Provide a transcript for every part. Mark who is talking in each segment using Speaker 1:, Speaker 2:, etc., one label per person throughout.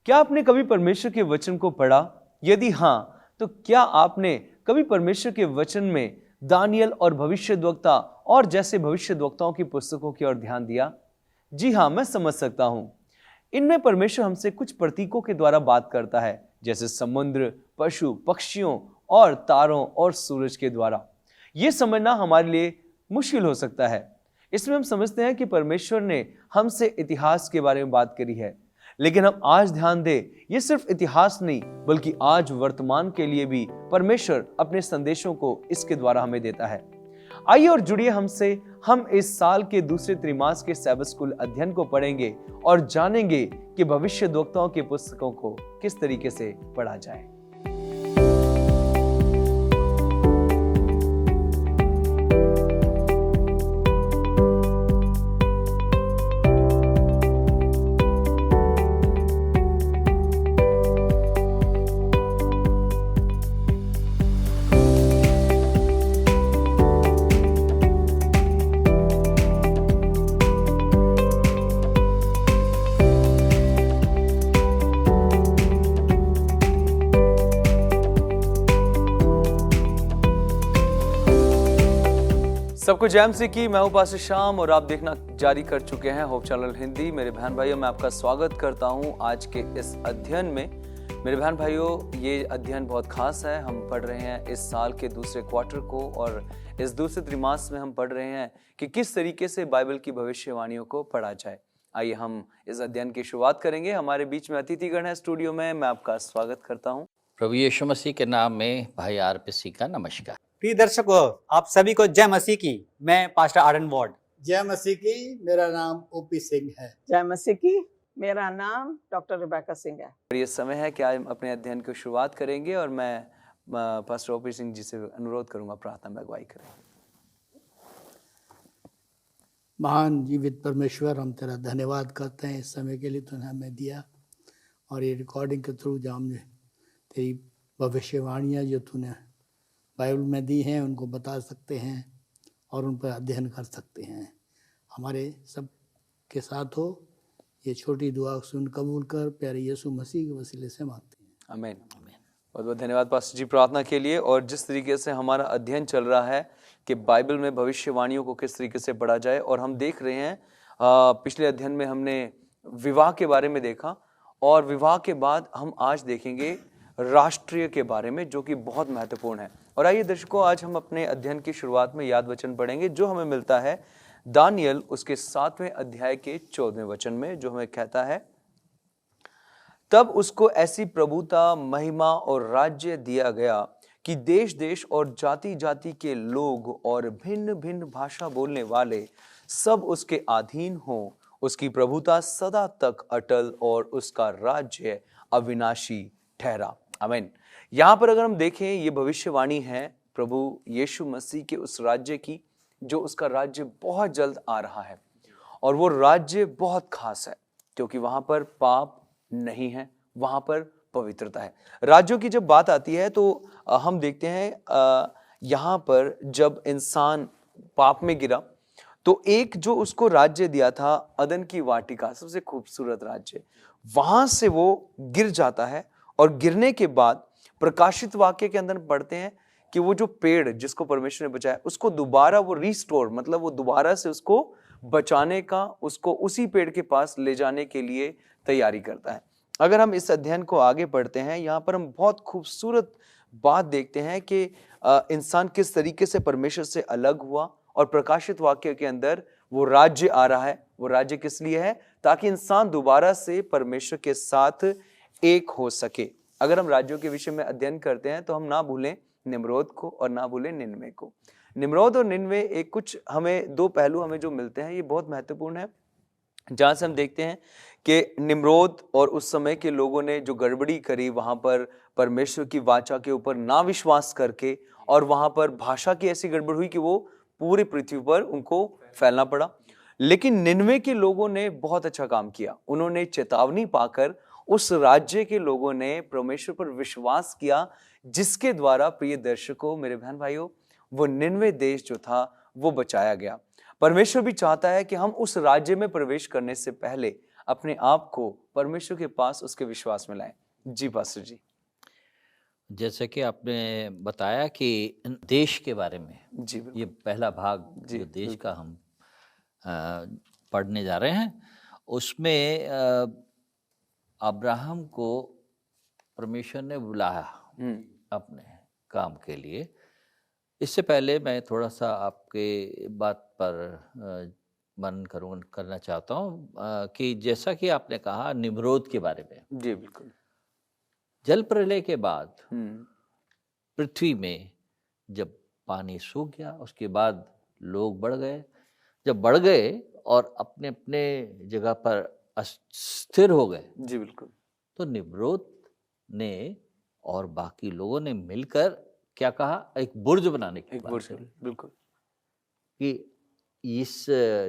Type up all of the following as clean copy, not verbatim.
Speaker 1: क्या आपने कभी परमेश्वर के वचन को पढ़ा? यदि हाँ, तो क्या आपने कभी परमेश्वर के वचन में दानियल और भविष्यद्वक्ता और जैसे भविष्यद्वक्ताओं की पुस्तकों की ओर ध्यान दिया? जी हाँ, मैं समझ सकता हूं। इनमें परमेश्वर हमसे कुछ प्रतीकों के द्वारा बात करता है, जैसे समुद्र, पशु, पक्षियों और तारों और सूरज के द्वारा। यह समझना हमारे लिए मुश्किल हो सकता है। इसमें हम समझते हैं कि परमेश्वर ने हमसे इतिहास के बारे में बात करी है, लेकिन हम आज ध्यान दें, ये सिर्फ इतिहास नहीं बल्कि आज वर्तमान के लिए भी परमेश्वर अपने संदेशों को इसके द्वारा हमें देता है। आइए और जुड़िए हमसे। हम इस साल के दूसरे त्रिमास के सैबत स्कूल अध्ययन को पढ़ेंगे और जानेंगे कि भविष्यद्वक्ताओं की पुस्तकों को किस तरीके से पढ़ा जाए। सबको जय मसीह की। मैं हूं पास्टर श्याम और आप देखना जारी कर चुके हैं होप चैनल हिंदी। मेरे बहन भाइयों, मैं आपका स्वागत करता हूं आज के इस अध्ययन में। मेरे बहन भाइयों, ये अध्ययन बहुत खास है। हम पढ़ रहे हैं इस साल के दूसरे क्वार्टर को और इस दूसरे त्रिमास में हम पढ़ रहे हैं कि किस तरीके से बाइबल की भविष्यवाणियों को पढ़ा जाए। आइए हम इस अध्ययन की शुरुआत करेंगे। हमारे बीच में अतिथिगण है स्टूडियो में। मैं आपका स्वागत करता हूँ।
Speaker 2: प्रभु यीशु मसीह के नाम में भाई आरपीसी का नमस्कार।
Speaker 3: प्रिय दर्शकों, आप सभी को जय मसीह की। मैं पास्टर आर्डन वॉर्ड।
Speaker 4: जय मसीह की। मेरा नाम ओपी सिंह है।
Speaker 5: जय मसीह की। मेरा नाम डॉक्टर रिबेका सिंह है।
Speaker 1: ये समय है कि आज अपने अध्ययन की शुरुआत करेंगे और मैं पास्टर ओपी सिंह जी से अनुरोध करूंगा प्रार्थना में अगुवाई करें।
Speaker 4: महान जीवित परमेश्वर, हम तेरा धन्यवाद करते हैं इस समय के लिए तूने हमें दिया, और ये रिकॉर्डिंग के थ्रू जो हमने तेरी भविष्यवाणियाँ जो तूने बाइबल में दी हैं उनको बता सकते हैं और उन पर अध्ययन कर सकते हैं। हमारे सब के साथ हो। ये छोटी दुआ सुन कबूल कर, प्यारे यीशु मसीह के वसीले से मांगते हैं,
Speaker 1: आमीन। बहुत बहुत धन्यवाद पास्टर जी प्रार्थना के लिए। और जिस तरीके से हमारा अध्ययन चल रहा है कि बाइबल में भविष्यवाणियों को किस तरीके से पढ़ा जाए, और हम देख रहे हैं पिछले अध्ययन में हमने विवाह के बारे में देखा, और विवाह के बाद हम आज देखेंगे राष्ट्रीय के बारे में, जो कि बहुत महत्वपूर्ण है। और आइए दर्शकों, आज हम अपने अध्ययन की शुरुआत में याद वचन पढ़ेंगे जो हमें मिलता है दानियल उसके 7वें अध्याय के 14वें वचन में, जो हमें कहता है, तब उसको ऐसी प्रभुता, महिमा और राज्य दिया गया कि देश देश और जाति जाति के लोग और भिन्न भिन्न भाषा बोलने वाले सब उसके अधीन हों। उसकी प्रभुता सदा तक अटल और उसका राज्य अविनाशी ठहरा। आमीन। यहाँ पर अगर हम देखें, ये भविष्यवाणी है प्रभु यीशु मसीह के उस राज्य की, जो उसका राज्य बहुत जल्द आ रहा है। और वो राज्य बहुत खास है क्योंकि वहां पर पाप नहीं है, वहां पर पवित्रता है। राज्यों की जब बात आती है तो हम देखते हैं यहाँ पर जब इंसान पाप में गिरा तो एक जो उसको राज्य दिया था, अदन की वाटिका, सबसे खूबसूरत राज्य, वहां से वो गिर जाता है। और गिरने के बाद प्रकाशित वाक्य के अंदर पढ़ते हैं कि वो जो पेड़ जिसको परमेश्वर ने बचाया, उसको दोबारा वो रिस्टोर, मतलब वो दोबारा से उसको बचाने का, उसको उसी पेड़ के पास ले जाने के लिए तैयारी करता है। अगर हम इस अध्ययन को आगे पढ़ते हैं, यहाँ पर हम बहुत खूबसूरत बात देखते हैं कि इंसान किस तरीके से परमेश्वर से अलग हुआ, और प्रकाशित वाक्य के अंदर वो राज्य आ रहा है। वो राज्य किस लिए है? ताकि इंसान दोबारा से परमेश्वर के साथ एक हो सके। अगर हम राज्यों के विषय में अध्ययन करते हैं तो हम ना भूलें निम्रोद को और ना भूलें निनवे को। निम्रोद और निनवे एक कुछ हमें दो पहलू हमें जो मिलते हैं, ये बहुत महत्वपूर्ण है। जहां से हम देखते हैं कि निम्रोद और उस समय के लोगों ने जो गड़बड़ी करी, वहां पर परमेश्वर की वाचा के ऊपर ना विश्वास करके, और वहां पर भाषा की ऐसी गड़बड़ हुई कि वो पूरी पृथ्वी पर उनको फैलना पड़ा। लेकिन निनवे के लोगों ने बहुत अच्छा काम किया। उन्होंने चेतावनी पाकर उस राज्य के लोगों ने परमेश्वर पर विश्वास किया, जिसके द्वारा प्रिय दर्शकों, मेरे बहन भाइयों, वो निनवे देश जो था वो बचाया गया। परमेश्वर भी चाहता है कि हम उस राज्य में प्रवेश करने से पहले अपने आप को परमेश्वर के पास उसके विश्वास में लाएं। जी पास्टर जी।
Speaker 2: जैसे कि आपने बताया कि देश के बारे में,
Speaker 1: जी
Speaker 2: ये
Speaker 1: बिल्कुल।
Speaker 2: पहला भाग
Speaker 1: जी,
Speaker 2: जो देश
Speaker 1: बिल्कुल।
Speaker 2: का हम पढ़ने जा रहे हैं, उसमें अब्राहम को परमेश्वर ने बुलाया अपने काम के लिए। इससे पहले मैं थोड़ा सा आपके बात पर करना चाहता हूँ कि जैसा कि आपने कहा निम्रोद के बारे में,
Speaker 1: जी बिल्कुल।
Speaker 2: जल प्रलय के बाद
Speaker 1: हम्म।
Speaker 2: पृथ्वी में जब पानी सूख गया, उसके बाद लोग बढ़ गए। जब बढ़ गए और अपने अपने जगह पर स्थिर हो गए,
Speaker 1: जी बिल्कुल।
Speaker 2: तो निम्रोद ने और बाकी लोगों ने मिलकर क्या कहा, एक बुर्ज बनाने की
Speaker 1: एक
Speaker 2: बात
Speaker 1: बुर्ज,
Speaker 2: करी
Speaker 1: बिल्कुल।
Speaker 2: कि इस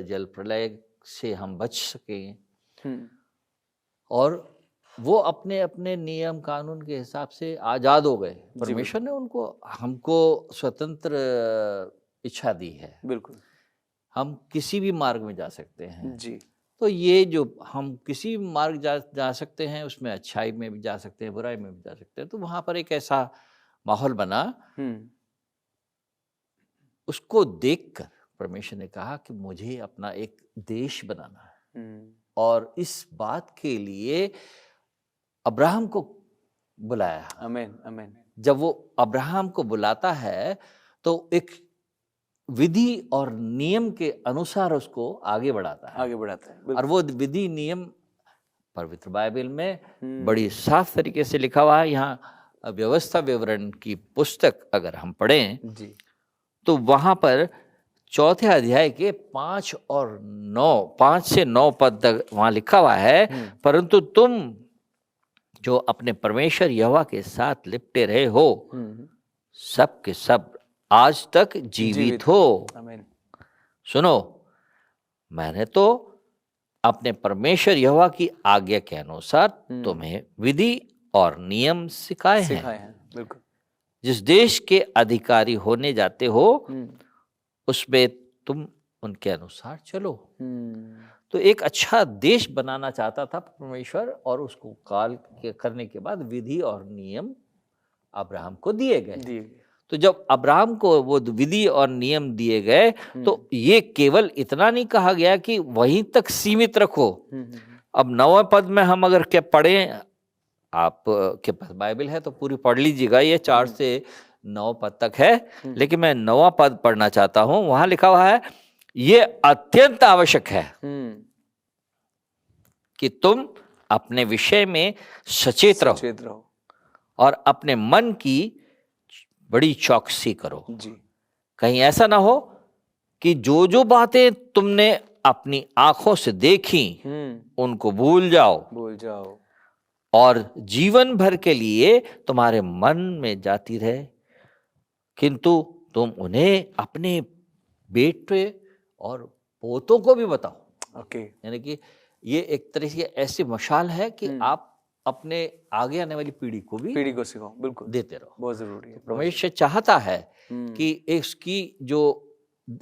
Speaker 2: जल प्रलय से हम बच सकें।
Speaker 1: हम्म।
Speaker 2: और वो अपने अपने नियम कानून के हिसाब से आज़ाद हो गए। परमेश्वर ने उनको हमको स्वतंत्र इच्छा दी है,
Speaker 1: बिल्कुल।
Speaker 2: हम किसी भी मार्ग में जा सकते हैं।
Speaker 1: जी।
Speaker 2: तो ये जो हम किसी भी मार्ग जा सकते हैं, उसमें अच्छाई में भी जा सकते हैं, बुराई में भी जा सकते हैं। तो वहाँ पर एक ऐसा माहौल बना,
Speaker 1: हम्म।
Speaker 2: उसको देखकर परमेश्वर ने कहा कि मुझे अपना एक देश बनाना है। और इस बात के लिए अब्राहम को बुलाया।
Speaker 1: आमीन आमीन।
Speaker 2: जब वो अब्राहम को बुलाता है तो एक विधि और नियम के अनुसार उसको आगे बढ़ाता है।
Speaker 1: आगे बढ़ाता है,
Speaker 2: और
Speaker 1: बिल्कुल।
Speaker 2: वो विधि नियम पवित्र बाइबल में बड़ी साफ तरीके से लिखा हुआ है। यहाँ व्यवस्था विवरण की पुस्तक अगर हम पढ़ें
Speaker 1: जी।
Speaker 2: तो वहाँ पर 4 अध्याय के 5 से 9 पद तक वहाँ लिखा हुआ है, परंतु तुम जो अपने परमेश्वर यहोवा के साथ लिपटे रहे हो, सब के सब आज तक जीवित हो।
Speaker 1: आमीन।
Speaker 2: सुनो, मैंने तो अपने परमेश्वर यहोवा की आज्ञा के अनुसार तुम्हें विधि और नियम सिखाए हैं।
Speaker 1: बिल्कुल।
Speaker 2: जिस देश के अधिकारी होने जाते हो उसमें तुम उनके अनुसार चलो। तो एक अच्छा देश बनाना चाहता था परमेश्वर, और उसको करने के बाद विधि और नियम अब्राहम को दिए गए। तो जब अब्राहम को वो विधि और नियम दिए गए तो ये केवल इतना नहीं कहा गया कि वहीं तक सीमित रखो। अब 9वें पद में हम अगर क्या पढ़ें, आप के पास बाइबल है तो पूरी पढ़ लीजिएगा, ये 4 से 9 पद तक है, लेकिन मैं 9वां पद पढ़ना चाहता हूं। वहां लिखा हुआ है, ये अत्यंत आवश्यक है कि तुम अपने विषय में सचेत रहो और अपने मन की बड़ी चौकसी करो।
Speaker 1: जी।
Speaker 2: कहीं ऐसा ना हो कि जो जो बातें तुमने अपनी आंखों से देखी उनको भूल जाओ और जीवन भर के लिए तुम्हारे मन में जाती रहे, किंतु तुम उन्हें अपने बेटे और पोतों को भी बताओ। यानी कि ये एक तरह से ऐसी मशाल है कि आप अपने आगे आने वाली पीढ़ी को सिखाओ, बिल्कुल देते रहो।
Speaker 1: बहुत जरूरी है।
Speaker 2: परमेश्वर चाहता है कि इसकी जो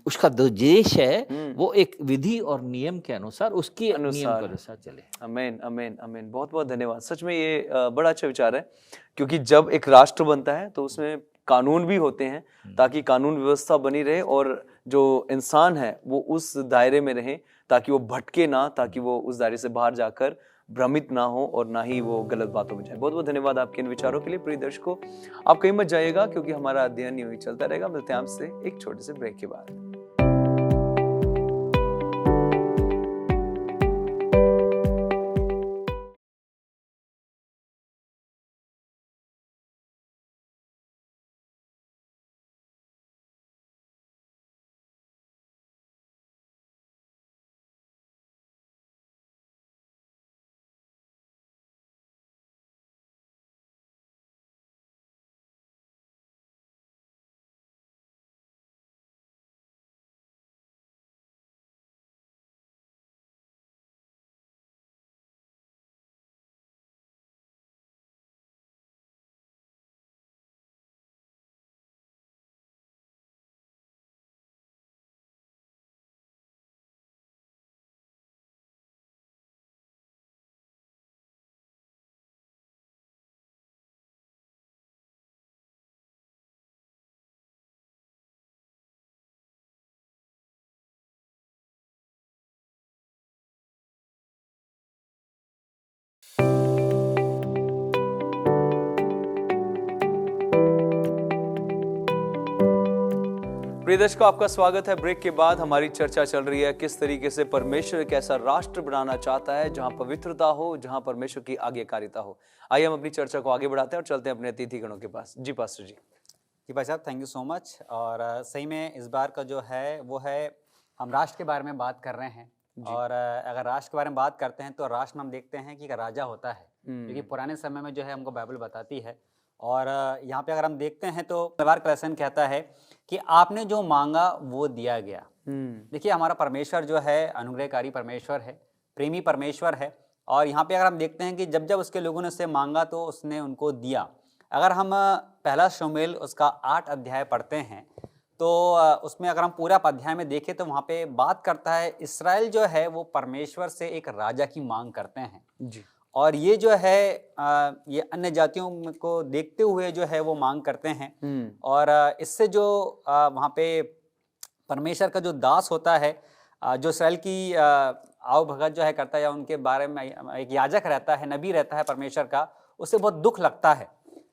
Speaker 2: उसका देश है वो एक विधि और नियम के अनुसार, उसके नियम के अनुसार चले।
Speaker 1: आमीन आमीन आमीन। बहुत बहुत धन्यवाद। सच में ये बड़ा अच्छा विचार है, क्योंकि जब एक राष्ट्र बनता है तो उसमें कानून भी होते हैं ताकि कानून व्यवस्था बनी रहे और जो इंसान है वो उस दायरे में रहे, ताकि वो भटके ना, ताकि वो उस दायरे से बाहर जाकर भ्रमित ना हो और ना ही वो गलत बातों में जाए। बहुत बहुत धन्यवाद आपके इन विचारों के लिए। प्रिय दर्शकों, आप कहीं मत जाइएगा क्योंकि हमारा अध्ययन यूं ही चलता रहेगा। मिलते हैं आपसे एक छोटे से ब्रेक के बाद। प्रिय दर्शकों, आपका स्वागत है। ब्रेक के बाद हमारी चर्चा चल रही है किस तरीके से परमेश्वर एक ऐसा राष्ट्र बनाना चाहता है जहां पवित्रता हो, जहां परमेश्वर की आज्ञाकारिता हो। आइए हम अपनी चर्चा को आगे बढ़ाते हैं और चलते हैं अपने अतिथि गणों के पास। जी पास्टर जी।
Speaker 3: जी भाई साहब, थैंक यू सो मच। और सही में इस बार का जो है वो है, हम राष्ट्र के बारे में बात कर रहे हैं। और अगर राष्ट्र के बारे में बात करते हैं तो राष्ट्र में हम देखते हैं कि एक राजा होता है, क्योंकि पुराने समय में जो है हमको बाइबल बताती है। और यहाँ पे अगर हम देखते हैं तो व्यवहार का लेसन कहता है कि आपने जो मांगा वो दिया गया। देखिए, हमारा परमेश्वर जो है अनुग्रहकारी परमेश्वर है, प्रेमी परमेश्वर है। और यहाँ पे अगर हम देखते हैं कि जब जब उसके लोगों ने उससे मांगा तो उसने उनको दिया। अगर हम पहला शमूएल उसका 8 अध्याय पढ़ते हैं तो उसमें अगर हम पूरा अध्याय में देखें तो वहाँ पे बात करता है, इसराइल जो है वो परमेश्वर से एक राजा की मांग करते हैं
Speaker 1: जी।
Speaker 3: और ये जो है ये अन्य जातियों को देखते हुए जो है वो मांग करते हैं। और इससे जो वहाँ पे परमेश्वर का जो दास होता है, जो इसराइल की आओ भगत जो है करता है, या उनके बारे में एक याजक रहता है, नबी रहता है परमेश्वर का, उससे बहुत दुख लगता है।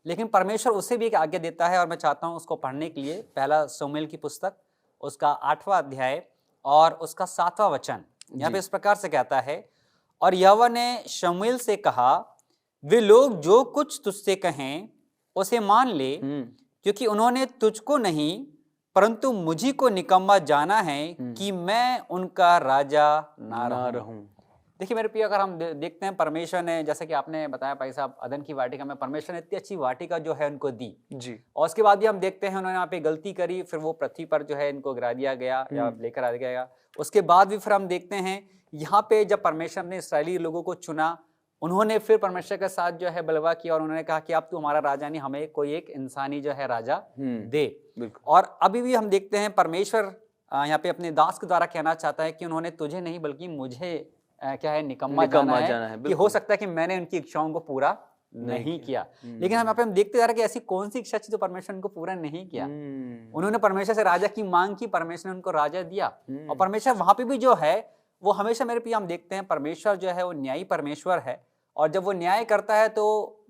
Speaker 3: लेकिन परमेश्वर उसे भी एक आज्ञा देता है और मैं चाहता हूँ उसको पढ़ने के लिए। पहला शमूएल की पुस्तक उसका 8वां अध्याय और उसका 7वां वचन। यहाँ पे इस प्रकार से कहता है, और यहोवा ने शमूएल से कहा, वे लोग जो कुछ तुझसे कहें उसे मान ले, क्योंकि उन्होंने तुझको नहीं परंतु मुझी को निकम्मा जाना है कि मैं उनका राजा ना रहूं। देखिए मेरे प्रिय, अगर हम देखते हैं परमेश्वर ने, जैसे कि आपने बताया भाई साहब, अदन की वाटिका में परमेश्वर ने इतनी अच्छी वाटिका जो है उनको दी
Speaker 1: जी। और
Speaker 3: उसके बाद भी हम देखते हैं उन्होंने यहाँ पे गलती करी, फिर वो पृथ्वी पर जो है इनको गिरा दिया गया या लेकर आ गया। उसके बाद भी फिर हम देखते हैं यहाँ पे जब परमेश्वर ने इसराइली लोगों को चुना, उन्होंने फिर परमेश्वर के साथ जो है बलवा किया और उन्होंने कहा कि अब तू हमारा राजा नहीं, हमें कोई एक इंसानी जो है राजा दे। और अभी भी हम देखते हैं परमेश्वर यहाँ पे अपने दास के द्वारा कहना चाहता है कि उन्होंने तुझे नहीं बल्कि मुझे क्या है निकम्मा जाना है कि हो सकता है कि मैंने उनकी इच्छाओं को पूरा नहीं किया। लेकिन हम यहाँ पे हम देखते जा रहे हैं कि ऐसी कौन सी इच्छा थी जो परमेश्वर ने उनको पूरा नहीं किया। उन्होंने परमेश्वर से राजा की मांग की, परमेश्वर ने उनको राजा दिया। और परमेश्वर वहां पे भी जो है वो हमेशा, मेरे प्रिय, हम देखते हैं परमेश्वर जो है वो न्यायी परमेश्वर है। और जब वो न्याय करता है तो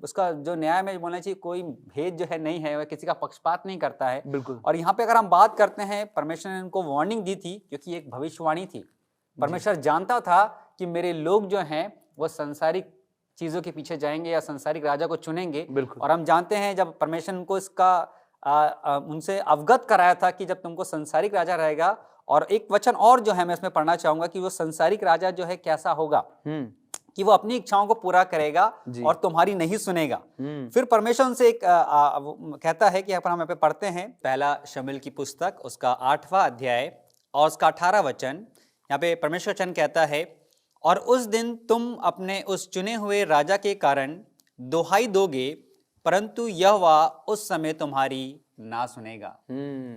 Speaker 3: उसका जो न्याय में बोलना चाहिए कोई भेद जो है नहीं है, वह किसी का पक्षपात नहीं करता है।
Speaker 1: बिल्कुल।
Speaker 3: और यहाँ पे अगर हम बात करते हैं, परमेश्वर ने उनको वार्निंग दी थी, क्योंकि एक भविष्यवाणी थी। परमेश्वर जानता था कि मेरे लोग जो हैं वो संसारिक चीजों के पीछे जाएंगे या संसारिक राजा को चुनेंगे। और हम जानते हैं जब परमेश्वर उनको इसका उनसे अवगत कराया था कि जब तुमको संसारिक राजा रहेगा, और एक वचन और जो है मैं इसमें पढ़ना चाहूंगा कि वो संसारिक राजा जो है कैसा होगा, कि वो अपनी इच्छाओं को पूरा करेगा और तुम्हारी नहीं सुनेगा। फिर परमेश्वर उनसे एक कहता है कि यहाँ पर हम यहाँ पे पढ़ते हैं पहला शमूएल की पुस्तक उसका 8वां अध्याय और उसका 18 वचन। यहाँ पे परमेश्वर वचन कहता है, और उस दिन तुम अपने उस चुने हुए राजा के कारण दोहाई दोगे, परंतु यहोवा उस समय तुम्हारी ना सुनेगा।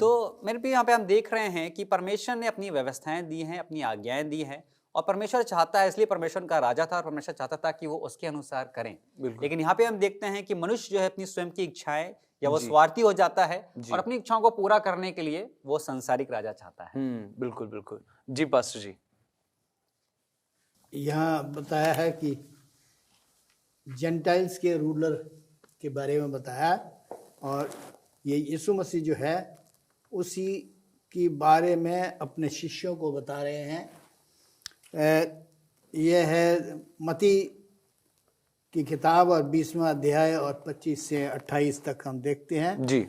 Speaker 3: तो मेरे भी यहाँ पे हम देख रहे हैं कि परमेश्वर ने अपनी व्यवस्थाएं दी हैं, अपनी आज्ञाएं दी हैं, और परमेश्वर चाहता है, इसलिए परमेश्वर का राजा था और परमेश्वर चाहता था कि वो उसके अनुसार करें। लेकिन यहाँ पे हम देखते हैं कि मनुष्य जो है अपनी स्वयं की इच्छाएं, या वो स्वार्थी हो जाता है और अपनी इच्छाओं को पूरा करने के लिए वो संसारिक राजा चाहता है।
Speaker 1: बिल्कुल बिल्कुल। जी पास्टर जी।
Speaker 4: यहाँ बताया है कि जेंटाइल्स के रूलर के बारे में बताया, और ये यीशु मसीह जो है उसी के बारे में अपने शिष्यों को बता रहे हैं। यह है मत्ती की किताब और 20वां अध्याय और 25 से 28 तक हम देखते हैं।
Speaker 1: जी।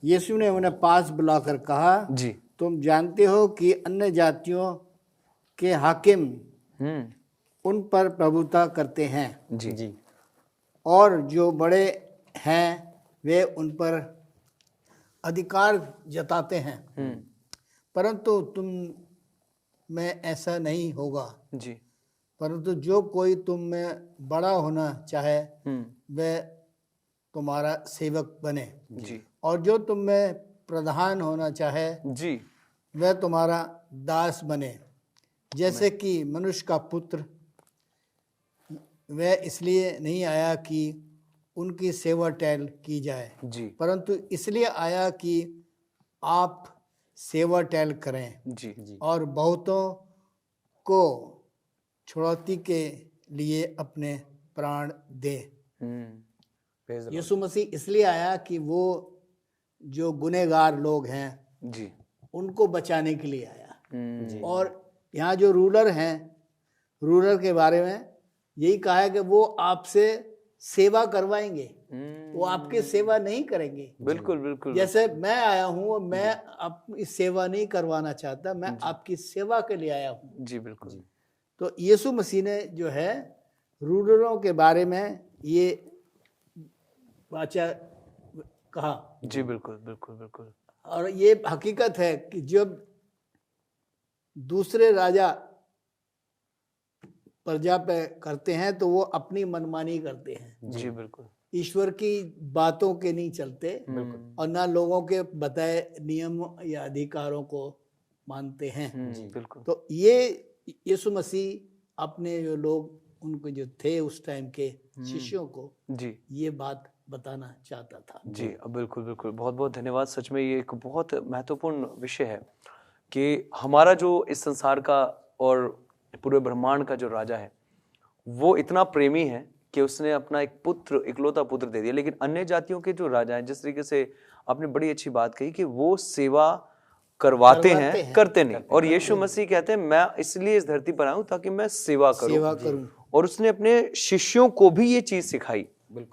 Speaker 4: यीशु ने उन्हें पास बुलाकर कहा,
Speaker 1: जी,
Speaker 4: तुम जानते हो कि अन्य जातियों के हाकिम उन पर प्रभुता करते हैं।
Speaker 1: जी जी।
Speaker 4: और जो बड़े हैं वे उन पर अधिकार जताते हैं, परंतु तुम में ऐसा नहीं होगा।
Speaker 1: जी।
Speaker 4: परंतु जो कोई तुम में बड़ा होना चाहे वह तुम्हारा सेवक बने,
Speaker 1: जी।
Speaker 4: और जो तुम में प्रधान होना चाहे
Speaker 1: जी
Speaker 4: वह तुम्हारा दास बने, जैसे कि मनुष्य का पुत्र वह इसलिए नहीं आया कि उनकी सेवा टहल की जाए,
Speaker 1: जी,
Speaker 4: परंतु इसलिए आया कि आप सेवा टहल करें
Speaker 1: जी जी।
Speaker 4: और बहुतों को छुड़ौती के लिए अपने प्राण दे। यीशु मसीह इसलिए आया कि वो जो गुनहगार लोग हैं
Speaker 1: जी
Speaker 4: उनको बचाने के लिए आया। और यहाँ जो रूलर हैं, रूलर के बारे में यही कहा है कि वो आपसे सेवा करवाएंगे, वो आपकी सेवा नहीं करेंगे।
Speaker 1: बिल्कुल बिल्कुल
Speaker 4: जैसे मैं आया हूँ और मैं अपनी सेवा नहीं करवाना चाहता, मैं आपकी सेवा के लिए आया हूँ।
Speaker 1: जी बिल्कुल।
Speaker 4: तो यीशु मसीह ने जो है रूलरों के बारे में ये वाचा कहा।
Speaker 1: जी बिल्कुल बिल्कुल बिल्कुल।
Speaker 4: और ये हकीकत है कि जब दूसरे राजा प्रजा पे करते हैं तो वो अपनी मनमानी करते हैं,
Speaker 1: जी बिल्कुल।
Speaker 4: ईश्वर की बातों के नहीं चलते और ना लोगों के बताए नियम या अधिकारों को मानते हैं।
Speaker 1: बिल्कुल।
Speaker 4: तो ये यीशु मसीह अपने जो लोग उनको जो थे उस टाइम के शिष्यों को
Speaker 1: जी
Speaker 4: ये बात बताना चाहता था।
Speaker 1: जी बिल्कुल बिल्कुल। बहुत बहुत धन्यवाद। सच में ये एक बहुत महत्वपूर्ण विषय है कि हमारा जो इस संसार का और पूरे ब्रह्मांड का जो राजा है वो इतना प्रेमी है कि उसने अपना एक पुत्र, इकलौता पुत्र दे दिया। लेकिन अन्य जातियों के जो राजा हैं, जिस तरीके से आपने बड़ी अच्छी बात कही कि वो सेवा करवाते हैं, करते नहीं। और यीशु मसीह कहते हैं मैं इसलिए इस धरती पर आया हूं ताकि मैं सेवा करूं। और उसने अपने शिष्यों को भी ये चीज सिखाई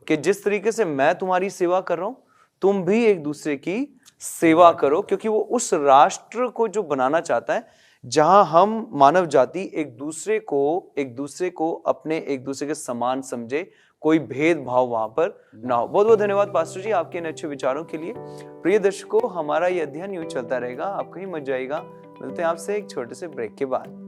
Speaker 1: कि जिस तरीके से मैं तुम्हारी सेवा कर रहा हूं, तुम भी एक दूसरे की सेवा करो, क्योंकि वो उस राष्ट्र को जो बनाना चाहता है जहां हम मानव जाति एक दूसरे को अपने एक दूसरे के समान समझे, कोई भेदभाव वहां पर ना हो। बहुत बहुत धन्यवाद पास्टर जी आपके इन अच्छे विचारों के लिए। प्रिय दर्शकों, हमारा ये अध्ययन यूं चलता रहेगा, आप कहीं मत जाइएगा। मिलते हैं आपसे एक छोटे से ब्रेक के बाद।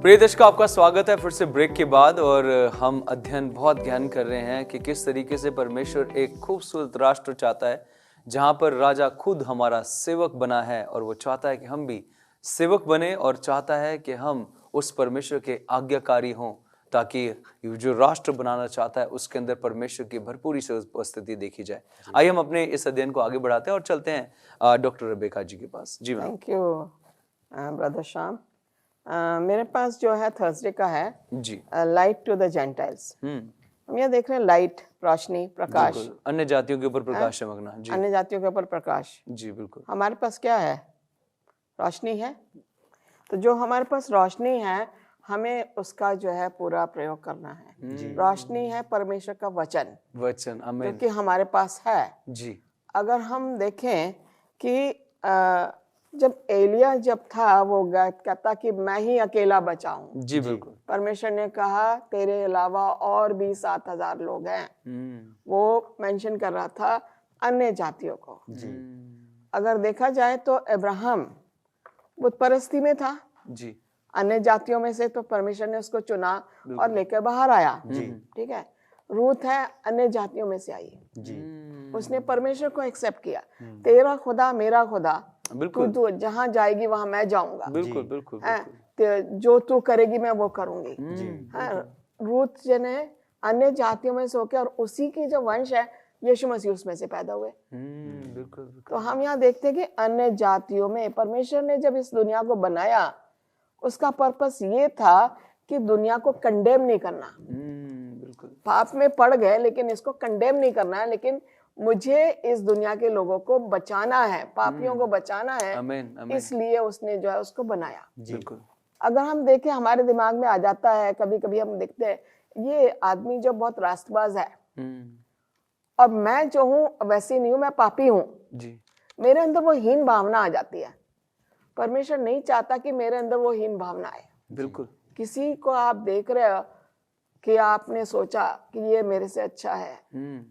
Speaker 1: प्रिय दर्शकों, आपका स्वागत है फिर से ब्रेक के बाद। और हम अध्ययन बहुत गहन कर रहे हैं कि किस तरीके से परमेश्वर एक खूबसूरत राष्ट्र चाहता है जहां पर राजा खुद हमारा सेवक बना है, और वो चाहता है कि हम भी सेवक बने, और चाहता है कि हम उस परमेश्वर के आज्ञाकारी हों, ताकि जो राष्ट्र बनाना चाहता है उसके अंदर परमेश्वर की भरपूरी से उपस्थिति देखी जाए। आइए हम अपने इस अध्ययन को आगे बढ़ाते हैं और चलते हैं डॉक्टर रेबेका जी के पास। जी ma'am.
Speaker 5: Thank you brother Shyam. मेरे पास जो है थर्सडे का है
Speaker 1: जी,
Speaker 5: लाइट टू द जेंटाइल्स। हम यहाँ देख रहे हैं लाइट, रोशनी, प्रकाश,
Speaker 1: अन्य जातियों के ऊपर प्रकाश चमकना। जी,
Speaker 5: अन्य जातियों के ऊपर प्रकाश।
Speaker 1: जी बिल्कुल।
Speaker 5: हमारे पास क्या है? रोशनी है। तो जो हमारे पास रोशनी है हमें उसका जो है पूरा प्रयोग करना है। रोशनी है परमेश्वर का वचन,
Speaker 1: आमीन,
Speaker 5: क्योंकि हमारे पास है।
Speaker 1: जी।
Speaker 5: अगर हम देखें कि जब एलिया जब था वो कहता कि मैं ही अकेला बचा हूं।
Speaker 1: जी बिल्कुल।
Speaker 5: परमेश्वर ने कहा तेरे अलावा और भी 7,000 लोग हैं। वो मेंशन कर रहा था अन्य जातियों को। अगर देखा जाए तो अब्राहम बुत परस्ती में था।
Speaker 1: जी,
Speaker 5: अन्य जातियों में से तो परमेश्वर ने उसको चुना और लेकर बाहर आया। ठीक है। रूथ है अन्य जातियों में से आई। उसने परमेश्वर को एक्सेप्ट किया। तेरा खुदा मेरा खुदा, तू जहां जाएगी वहां मैं जाऊंगा।
Speaker 1: बिल्कुल बिल्कुल।
Speaker 5: जो तू करेगी मैं वो करूंगी। रूथ जो ने अन्य जातियों में से होकर, और उसी की जो वंश है यीशु मसीह उसमें से पैदा हुए।
Speaker 1: बिल्कुल।
Speaker 5: तो हम यहाँ देखते हैं कि अन्य जातियों में परमेश्वर ने जब इस दुनिया को बनाया उसका पर्पस ये था कि दुनिया को कंडेम नहीं करना।
Speaker 1: बिल्कुल।
Speaker 5: पाप में पड़ गए लेकिन इसको कंडेम नहीं करना है, लेकिन मुझे इस दुनिया के लोगों को बचाना है, पापियों को बचाना है,
Speaker 1: आमीन, आमीन।
Speaker 5: इसलिए उसने जो है उसको बनाया।
Speaker 1: बिल्कुल।
Speaker 5: अगर हम देखें, हमारे दिमाग में आ जाता है, कभी कभी हम देखते हैं ये आदमी जो बहुत रास्तबाज है और मैं जो हूँ वैसी नहीं हूँ, मैं पापी हूँ,
Speaker 1: जी,
Speaker 5: मेरे अंदर वो हीन भावना आ जाती है। परमेश्वर नहीं चाहता कि मेरे अंदर वो हीन भावना आए।
Speaker 1: बिल्कुल।
Speaker 5: किसी को आप देख रहे हो कि आपने सोचा कि ये मेरे से अच्छा है,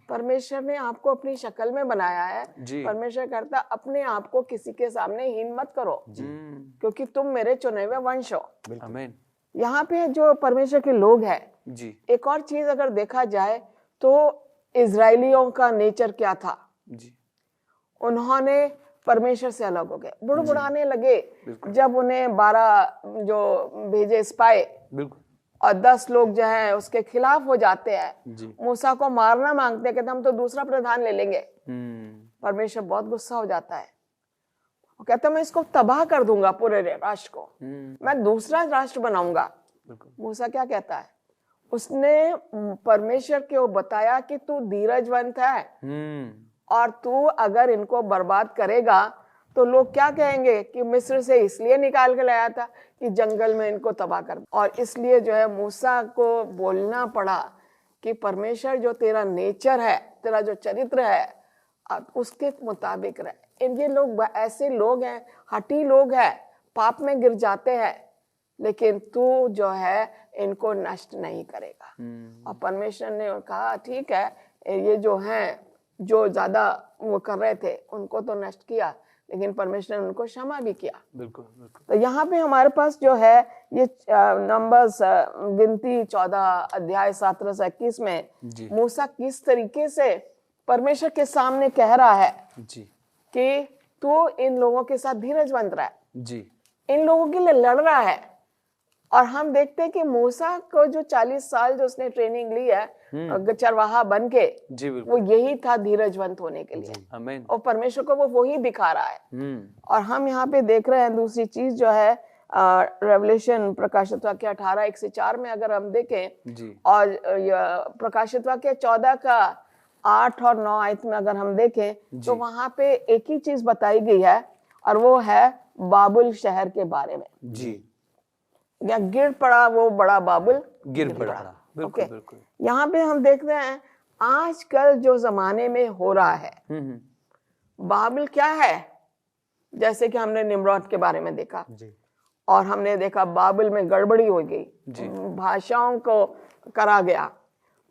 Speaker 5: परमेश्वर ने आपको अपनी शक्ल में बनाया है।
Speaker 1: जी।
Speaker 5: परमेश्वर कहता अपने आप को किसी के सामने हीन मत करो, क्योंकि तुम मेरे चुने हुए वंश हो।
Speaker 1: आमीन।
Speaker 5: यहाँ पे जो परमेश्वर के लोग हैं,
Speaker 1: जी,
Speaker 5: एक और चीज अगर देखा जाए तो इजरायलियों का नेचर क्या था?
Speaker 1: जी,
Speaker 5: उन्होंने परमेश्वर से अलग हो गए, बुड़बुड़ाने लगे। जब उन्हें 12 जो भेजे स्पाई
Speaker 1: बिल्कुल।
Speaker 5: और 10 लोग जो हैं उसके खिलाफ हो जाते हैं,
Speaker 1: जी।
Speaker 5: मूसा को मारना मांगते हैं, कहते हम तो दूसरा प्रधान ले लेंगे। परमेश्वर बहुत गुस्सा हो जाता है, वो कहता मैं इसको तबाह कर दूंगा, पूरे राष्ट्र को मैं दूसरा राष्ट्र बनाऊंगा। मूसा क्या कहता है? उसने परमेश्वर को बताया कि तू धीरजवंत है और तू अगर इनको बर्बाद करेगा तो लोग क्या कहेंगे कि मिस्र से इसलिए निकाल के लाया था कि जंगल में इनको तबाह कर। और इसलिए जो है मूसा को बोलना पड़ा कि परमेश्वर जो तेरा नेचर है, तेरा जो चरित्र है, अब उसके मुताबिक रहे। ये लोग ऐसे लोग हैं, हठी लोग हैं, पाप में गिर जाते हैं, लेकिन तू जो है इनको नष्ट नहीं करेगा। और परमेश्वर ने कहा ठीक है, ये जो हैं जो ज्यादा वो कर रहे थे उनको तो नष्ट किया, लेकिन परमेश्वर ने उनको क्षमा भी किया।
Speaker 1: बिल्कुल, बिल्कुल।
Speaker 5: तो यहाँ पे हमारे पास जो है ये नंबर्स गिनती 14 अध्याय 17 से 21 में मूसा किस तरीके से परमेश्वर के सामने कह रहा है
Speaker 1: जी,
Speaker 5: कि तू इन लोगों के साथ धीरजवंत रहा,
Speaker 1: जी,
Speaker 5: इन लोगों के लिए लड़ रहा है। और हम देखते हैं कि मूसा को जो 40 साल जो उसने ट्रेनिंग ली है चरवाहा बन के,
Speaker 1: जी, बिल्कुल।
Speaker 5: वो यही था धीरजवंत होने के लिए।
Speaker 1: आमीन।
Speaker 5: और परमेश्वर को वो वही दिखा रहा है। और हम यहाँ पे देख रहे हैं दूसरी चीज जो है रेवलेशन प्रकाशित वाक्य 18:1-4 में अगर हम देखें
Speaker 1: जी,
Speaker 5: और प्रकाशित वाक्य 14 का 8 और 9 आयत में अगर हम देखें तो वहां पे एक ही चीज बताई गई है और वो है बाबुल शहर के बारे में।
Speaker 1: जी,
Speaker 5: या गिर पड़ा वो बड़ा बाबुल
Speaker 1: गिर पड़ा। बिल्कुल,
Speaker 5: ओके।
Speaker 1: बिल्कुल।
Speaker 5: यहाँ पे हम देखते हैं आजकल जो जमाने में हो रहा है, बाबुल क्या है? जैसे कि हमने निम्रौद के बारे में देखा और हमने देखा बाबुल में गड़बड़ी हो गई, भाषाओं को करा गया।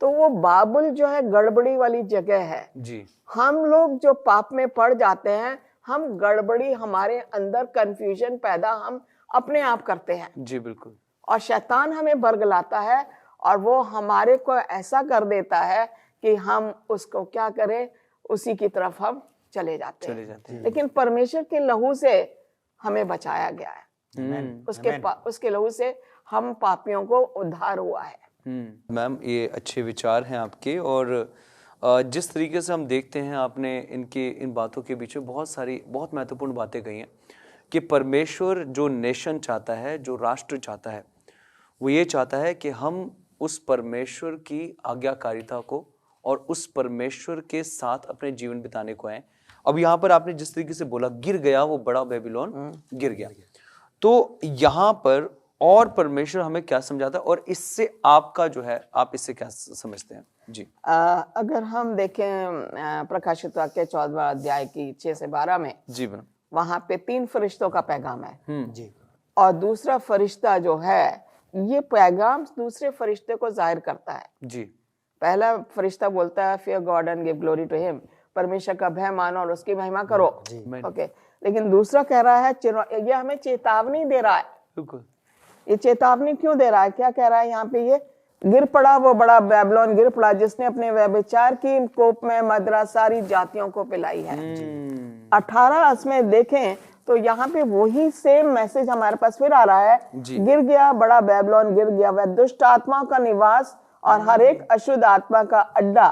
Speaker 5: तो वो बाबुल जो है गड़बड़ी वाली जगह है।
Speaker 1: जी,
Speaker 5: हम लोग जो पाप में पड़ जाते हैं, हम गड़बड़ी, हमारे अंदर कंफ्यूजन पैदा हम अपने आप करते हैं।
Speaker 1: जी, बिल्कुल।
Speaker 5: और शैतान हमें बरगलाता है और वो हमारे को ऐसा कर देता है कि हम उसको क्या करें, उसी की तरफ हम चले जाते हैं। लेकिन परमेश्वर के लहू से हमें बचाया गया है। उसके लहू से हम पापियों को उद्धार हुआ है।
Speaker 1: मैम, ये अच्छे विचार हैं आपके। और जिस तरीके से हम देखते हैं, आपने इन बातों के बीच में बहुत महत्वपूर्ण बातें कही हैं कि परमेश्वर जो नेशन चाहता है, जो राष्ट्र चाहता है, वो ये चाहता है कि हम उस परमेश्वर की आज्ञाकारिता को और उस परमेश्वर के साथ अपने जीवन बिताने को आए। अब यहाँ पर आपने जिस तरीके से बोला गिर गया वो बड़ा बेबीलोन, गिर गया, तो यहाँ पर और परमेश्वर हमें क्या समझाता है और इससे आपका जो है, आप इससे क्या समझते हैं? जी,
Speaker 5: अगर हम देखें प्रकाशित वाक्य 14 अध्याय की 6 से 12 में,
Speaker 1: जी मैम,
Speaker 5: वहां पे 3 फरिश्तों का पैगाम है
Speaker 1: जी,
Speaker 5: और दूसरा फरिश्ता जो है ये पैगाम दूसरे फरिश्ते को जाहिर करता है।
Speaker 1: जी,
Speaker 5: पहला फरिश्ता बोलता है fear God and give glory to him, परमेश्वर का भय मानो और उसकी महिमा करो। ओके। लेकिन दूसरा कह रहा है, ये हमें चेतावनी दे रहा है।
Speaker 1: बिल्कुल।
Speaker 5: ये चेतावनी क्यों दे रहा है? क्या कह रहा है यहाँ पे? ये गिर पड़ा वो बड़ा बेबीलोन गिर पड़ा जिसने अपने व्यभिचार की कोप में मदिरा सारी जातियों को पिलाई है। 18 में देखें तो यहाँ पे वही सेम मैसेज हमारे पास फिर आ रहा है। गिर गया बड़ा बेबीलोन, गिर गया वह दुष्ट आत्माओं का निवास और हर एक अशुद्ध आत्मा का अड्डा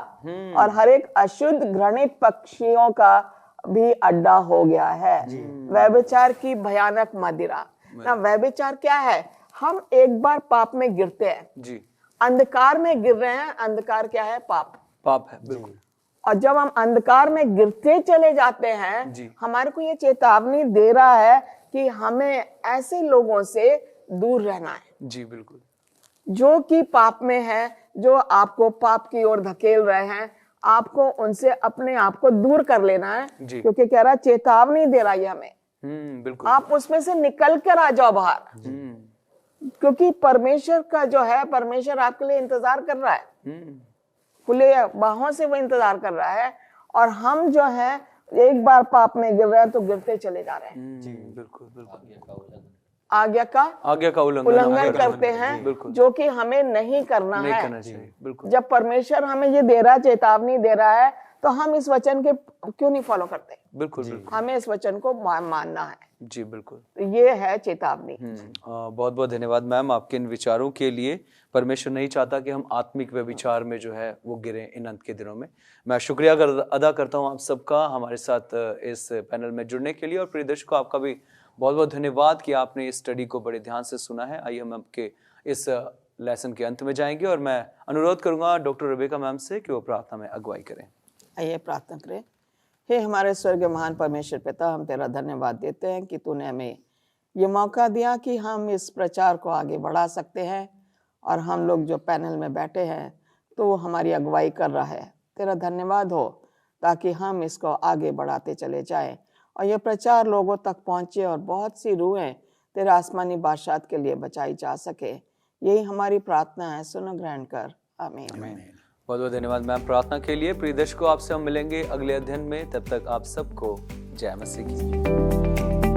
Speaker 5: और हर एक अशुद्ध घृणित पक्षियों का भी अड्डा हो गया है। व्यभिचार की भयानक मदिरा। ना व्यभिचार क्या है? हम एक बार पाप में गिरते हैं,
Speaker 1: जी,
Speaker 5: अंधकार में गिर रहे हैं। अंधकार क्या है? पाप।
Speaker 1: पाप है, बिल्कुल।
Speaker 5: और जब हम अंधकार में गिरते चले जाते हैं,
Speaker 1: जी।
Speaker 5: हमारे को ये चेतावनी दे रहा है कि हमें ऐसे लोगों से दूर रहना है
Speaker 1: जी बिल्कुल।
Speaker 5: जो कि पाप में है, जो आपको पाप की ओर धकेल रहे हैं। आपको उनसे अपने आप को दूर कर लेना है,
Speaker 1: जी।
Speaker 5: क्योंकि कह रहा है चेतावनी दे रहा है हमें,
Speaker 1: बिल्कुल।
Speaker 5: आप उसमें से निकल कर आ जाओ बाहर, क्योंकि परमेश्वर का जो है, परमेश्वर आपके लिए इंतजार कर रहा है, खुले बाहों से वो इंतजार कर रहा है। और हम जो है एक बार पाप में गिर रहे हैं तो गिरते चले जा रहे हैं,
Speaker 1: जी बिल्कुल बिल्कुल।
Speaker 5: आज्ञा का उल्लंघन करते हैं,
Speaker 1: बिल्कुल।
Speaker 5: जो कि हमें नहीं करना
Speaker 1: नहीं
Speaker 5: है।
Speaker 1: करना चाहिए, बिल्कुल।
Speaker 5: जब परमेश्वर हमें ये दे रहा है, चेतावनी दे रहा है, तो हम इस वचन के क्यों नहीं फॉलो करते?
Speaker 1: बिल्कुल बिल्कुल।
Speaker 5: हमें इस वचन को मानना है।
Speaker 1: जी बिल्कुल।
Speaker 5: तो ये है चेतावनी।
Speaker 1: बहुत बहुत धन्यवाद मैम आपके इन विचारों के लिए। परमेश्वर नहीं चाहता कि हम आत्मिक व्यभिचार में जो है वो गिरें इन अंत के दिनों में। मैं शुक्रिया अदा करता हूं आप सबका हमारे साथ इस पैनल में जुड़ने के लिए, और प्रिय दर्शकों आपका भी बहुत बहुत धन्यवाद कि आपने इस स्टडी को बड़े ध्यान से सुना है। आइए हम आपके इस लेसन के अंत में जाएंगे, और मैं अनुरोध करूंगा डॉक्टर रेबेका मैम से कि वो प्रार्थना में अगुवाई करें।
Speaker 5: आइए प्रार्थना करें। हे हमारे स्वर्गीय महान परमेश्वर पिता, हम तेरा धन्यवाद देते हैं कि तूने हमें ये मौका दिया कि हम इस प्रचार को आगे बढ़ा सकते हैं, और हम लोग जो पैनल में बैठे हैं तो वो हमारी अगुवाई कर रहा है। तेरा धन्यवाद हो ताकि हम इसको आगे बढ़ाते चले जाएं और ये प्रचार लोगों तक पहुंचे और बहुत सी रूहें तेरे आसमानी बादशाहत के लिए बचाई जा सके। यही हमारी प्रार्थना है, सुनो ग्रहण कर। आमीन।
Speaker 1: बहुत बहुत धन्यवाद मैम प्रार्थना के लिए। प्रिय दर्शकों आपसे हम मिलेंगे अगले अध्ययन में, तब तक आप सबको जय मसीह की।